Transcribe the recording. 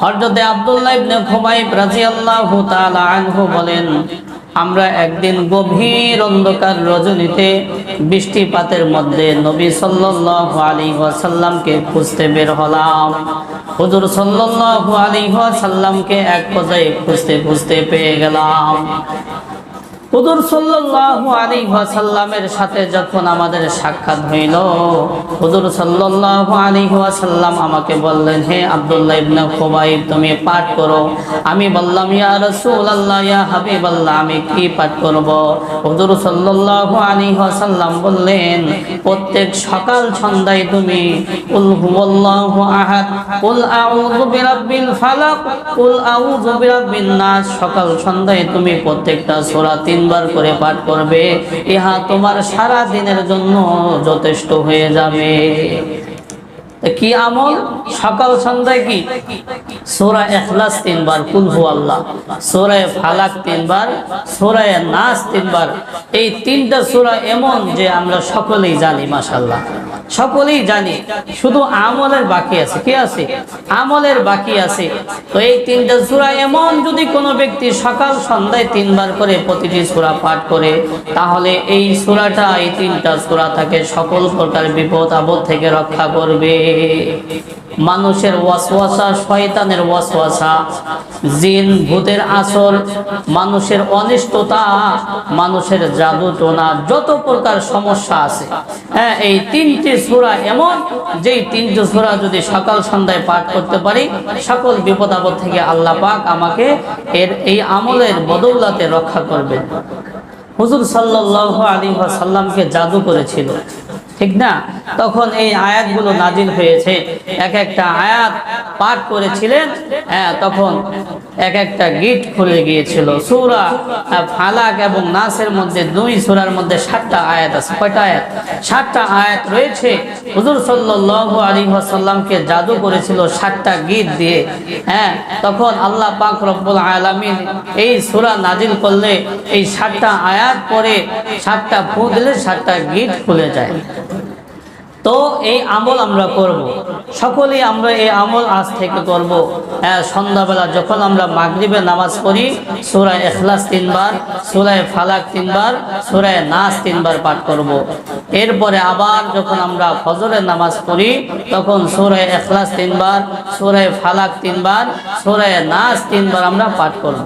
হযরতে আব্দুল্লাহ ইবনে খুবাইব রাদিয়াল্লাহু তাআলা আনহু বলেন, আমরা একদিন গভীর অন্ধকার রজনীতে বৃষ্টিপাতের মধ্যে নবী সাল্লাল্লাহু আলাইহি ওয়াসাল্লামকে খুঁজতে বের হলাম। হুজুর সাল্লাল্লাহু আলাইহি ওয়াসাল্লামকে এক পর্যায়ে খুঁজতে খুঁজতে পেয়ে গেলাম। হুজুর সাল্লাল্লাহু আলাইহি ওয়াসাল্লামের সাথে যখন আমাদের সাক্ষাৎ হইল, হুজুর সাল্লাল্লাহু আলাইহি ওয়াসাল্লাম আমাকে বললেন, হে আব্দুল্লাহ ইবনে খুবাইব, তুমি পাঠ করো। আমি বললাম, ইয়া রাসূলুল্লাহ, ইয়া হাবিবাল্লাহ, আমি কি পাঠ করব? হুজুর সাল্লাল্লাহু আলাইহি ওয়াসাল্লাম বললেন, প্রত্যেক সকাল সন্ধ্যায় তুমি কুল হুয়াল্লাহু আহাদ, কুল আউযু বিরাব্বিল ফালাক, কুল আউযু বিরাব্বিন নাস, সকাল সন্ধ্যায় তুমি প্রত্যেকটা সূরা তিনবার করে পাঠ করবে। ইহা তোমার সারা দিনের জন্য যথেষ্ট হয়ে যাবে। কি আমল? সকাল সন্ধ্যায় কি সূরা ইখলাস তিনবার, কুল হুয়াল্লাহ, সূরা ফালাক তিনবার, সূরা নাস তিনবার। এই তিনটা সূরা এমন যে আমরা সকলেই জানি, মাশাআল্লাহ সকলেই জানি, শুধু আমলের বাকি আছে। কি আছে? আমলের বাকি আছে। তো এই তিনটা সূরা এমন, যদি কোনো ব্যক্তি সকাল সন্ধ্যায় তিনবার করে প্রতিটি সূরা পাঠ করে, তাহলে এই সূরাটা, এই তিনটা সূরা তাকে সকল প্রকার বিপদ আপদ থেকে রক্ষা করবে। মানুষের ওয়াসওয়াসা, শয়তানের ওয়াসওয়াসা, জিন ভূতের আসর, মানুষের অনিষ্টতা, মানুষের জাদু টোনা, যত প্রকার সমস্যা আছে, হ্যাঁ, এই তিনটি সূরা এমন, যেই তিনটি সূরা যদি সকাল সন্ধ্যায় পাঠ করতে পারি, সকল বিপদ আপদ থেকে আল্লাহ পাক আমাকে এই আমলের বদৌলতে রক্ষা করবেন। হুজুর সাল্লাল্লাহু আলাইহি ওয়াসাল্লামকে জাদু করেছিল, ঠিক না? তখন এই আয়াতগুলো নাজিল হয়েছে, এক একটা আয়াত পাঠ করেছিলেন, তখন এক একটা গিট খুলে গিয়েছিল। সূরা ফালাক এবং নাসের মধ্যে, দুই সূরার মধ্যে 7টা আয়াত আছে। কয়টা আয়াত? 7টা আয়াত রয়েছে। হুজুর সাল্লাল্লাহু আলাইহি ওয়াসাল্লামকে জাদু করেছিল 7টা গিট দিয়ে। তখন আল্লাহ পাক রব্বুল আলামিন এই সূরা নাজিল করলে, এই 7টা আয়াত পরে 7টা ফু দিলে 7টা গিট খুলে যায়। তো এই আমল আমরা করব, সকলেই আমরা এই আমল আজ থেকে করব। সন্ধ্যাবেলা যখন আমরা মাগরিবে নামাজ পড়ি, সূরা ইখলাস তিনবার, সূরা ফালাক তিনবার, সূরা নাস তিনবার পাঠ করব। এরপরে আবার যখন আমরা ফজরের নামাজ পড়ি, তখন সূরা ইখলাস তিনবার, সূরা ফালাক তিনবার, সূরা নাস তিনবার আমরা পাঠ করব।